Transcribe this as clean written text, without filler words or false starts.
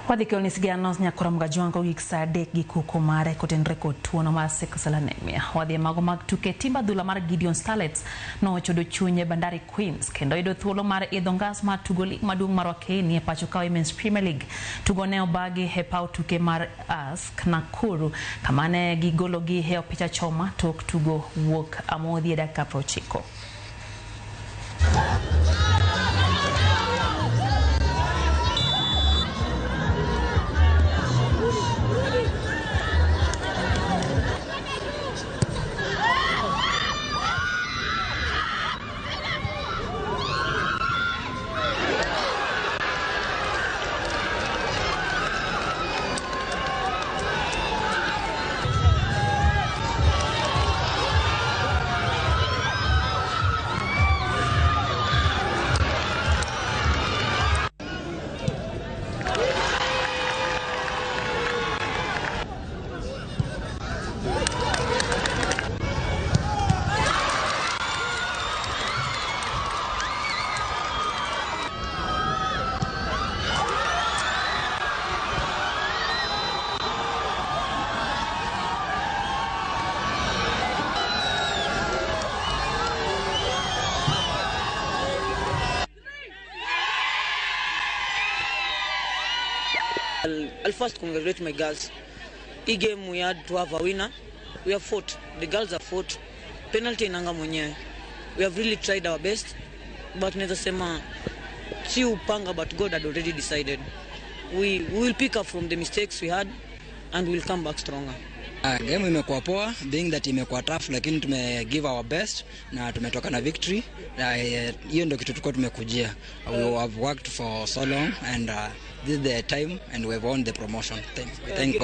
Wadhikio nisigianos nyakura mgajuango giksade gikuko mare kotenre kotuono mar sekosalanemia. Wadhi mago mag tuke timba dhula mar Gideon Starlets no chodo chunye Bandari Queens kendo ido thuolo mar idhongas mar tugo lig maduong' mar Wakeni e pacho ka Women's Premier League. Tugo ne obagi he pau tuke mar Ask Nakuru kamane gigolo gi he picha choma tok tugo wuok amodhi dakika 90. I'll first congratulate my girls. This game we had to have a winner. We have fought. The girls have fought. Penalty inanga mwenyewe. We have really tried our best, but neza sema si upanga, but God had already decided. We will pick up from the mistakes we had and we'll come back stronger. Game imekuwa poa, being that imekuwa tough, lakini tume give our best na tumetoka na victory. Hiyo ndio kitu tulikuwa tumekujia. We have worked for so long and this is the time and we have won the promotion. Thank God.